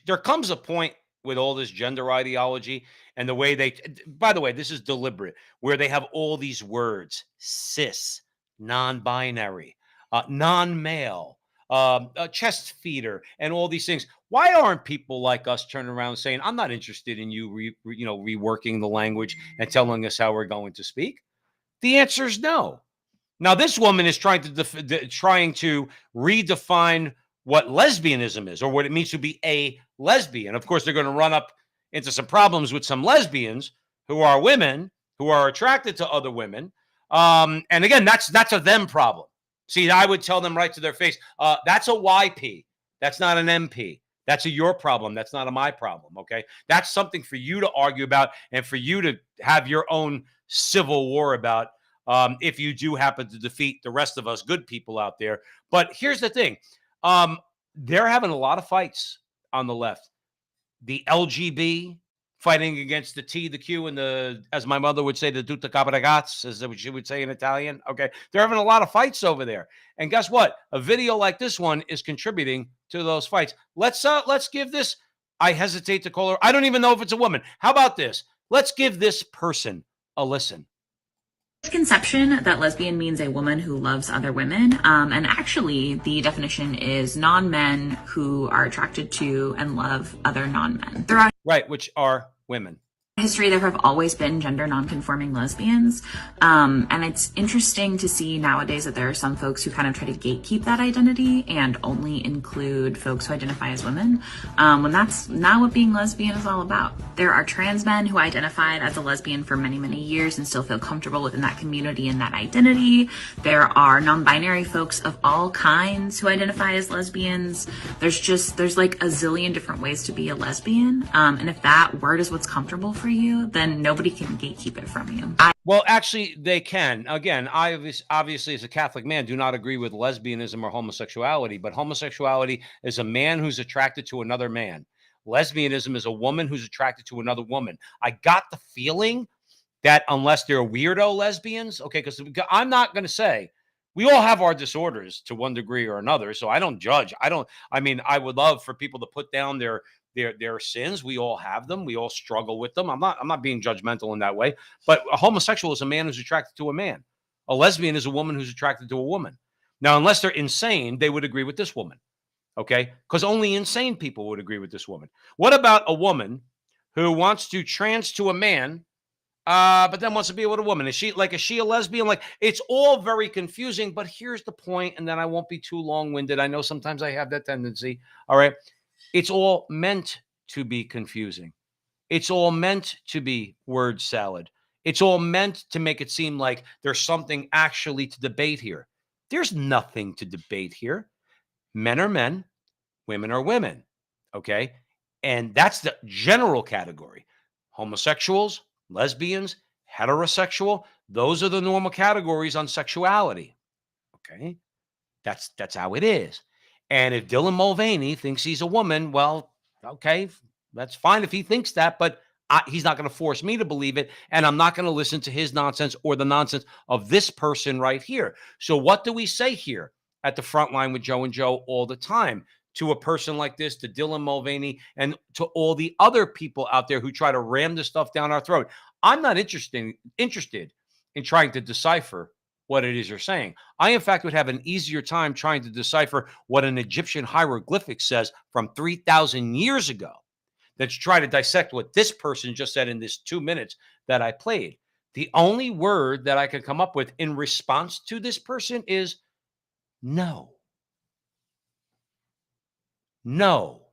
There comes a point with all this gender ideology and the way they, by the way, this is deliberate, where they have all these words: cis, non-binary, non-male, chest feeder, and all these things. Why aren't people like us turning around saying, "I'm not interested in you, reworking the language and telling us how we're going to speak"? The answer is no. Now, this woman is trying to redefine what lesbianism is, or what it means to be a lesbian. Of course, they're going to run up into some problems with some lesbians who are women who are attracted to other women. And again, that's a them problem. See, I would tell them right to their face, that's a YP. That's not an MP. That's a your problem. That's not a my problem. Okay, that's something for you to argue about and for you to have your own civil war about, if you do happen to defeat the rest of us good people out there. But here's the thing, um, they're having a lot of fights on the left. The LGB fighting against the T, the Q, and the, as my mother would say, the tutte cabragazzi, as she would say in Italian. Okay, they're having a lot of fights over there. And guess what? A video like this one is contributing to those fights. Let's give this. I hesitate to call her. I don't even know if it's a woman. How about this? Let's give this person a listen. Conception that lesbian means a woman who loves other women, and actually the definition is non-men who are attracted to and love other non-men. Right, which are women. History, there have always been gender non-conforming lesbians, and it's interesting to see nowadays that there are some folks who kind of try to gatekeep that identity and only include folks who identify as women, when that's not what being lesbian is all about. There are trans men who identified as a lesbian for many, many years and still feel comfortable within that community and that identity. There are non-binary folks of all kinds who identify as lesbians. There's like a zillion different ways to be a lesbian, and if that word is what's comfortable for you, then nobody can gatekeep it from you. Well, actually, they can. Again, I obviously, as a Catholic man, do not agree with lesbianism or homosexuality, but homosexuality is a man who's attracted to another man. Lesbianism is a woman who's attracted to another woman. I got the feeling that unless they're weirdo lesbians, okay, because I'm not going to say, we all have our disorders to one degree or another, so I don't judge. I mean, I would love for people to put down their sins. We all have them. We all struggle with them. I'm not being judgmental in that way. But a homosexual is a man who's attracted to a man. A lesbian is a woman who's attracted to a woman. Now, unless they're insane, they would agree with this woman. Okay? Because only insane people would agree with this woman. What about a woman who wants to trans to a man, but then wants to be with a woman? Is she a lesbian? Like, it's all very confusing. But here's the point, and then I won't be too long-winded. I know sometimes I have that tendency. All right. It's all meant to be confusing. It's all meant to be word salad. It's all meant to make it seem like there's something actually to debate here. There's nothing to debate here. Men are men, women are women. Okay? And that's the general category. Homosexuals, lesbians, heterosexual, those are the normal categories on sexuality. Okay? That's how it is. And if Dylan Mulvaney thinks he's a woman, well, okay, that's fine if he thinks that, but he's not going to force me to believe it, and I'm not going to listen to his nonsense or the nonsense of this person right here. So what do we say here at the front line with Joe and Joe all the time to a person like this, to Dylan Mulvaney, and to all the other people out there who try to ram this stuff down our throat? I'm not interested in trying to decipher what it is you're saying. I, in fact, would have an easier time trying to decipher what an Egyptian hieroglyphic says from 3,000 years ago than to try to dissect what this person just said in this 2 minutes that I played. The only word that I can come up with in response to this person is no. No.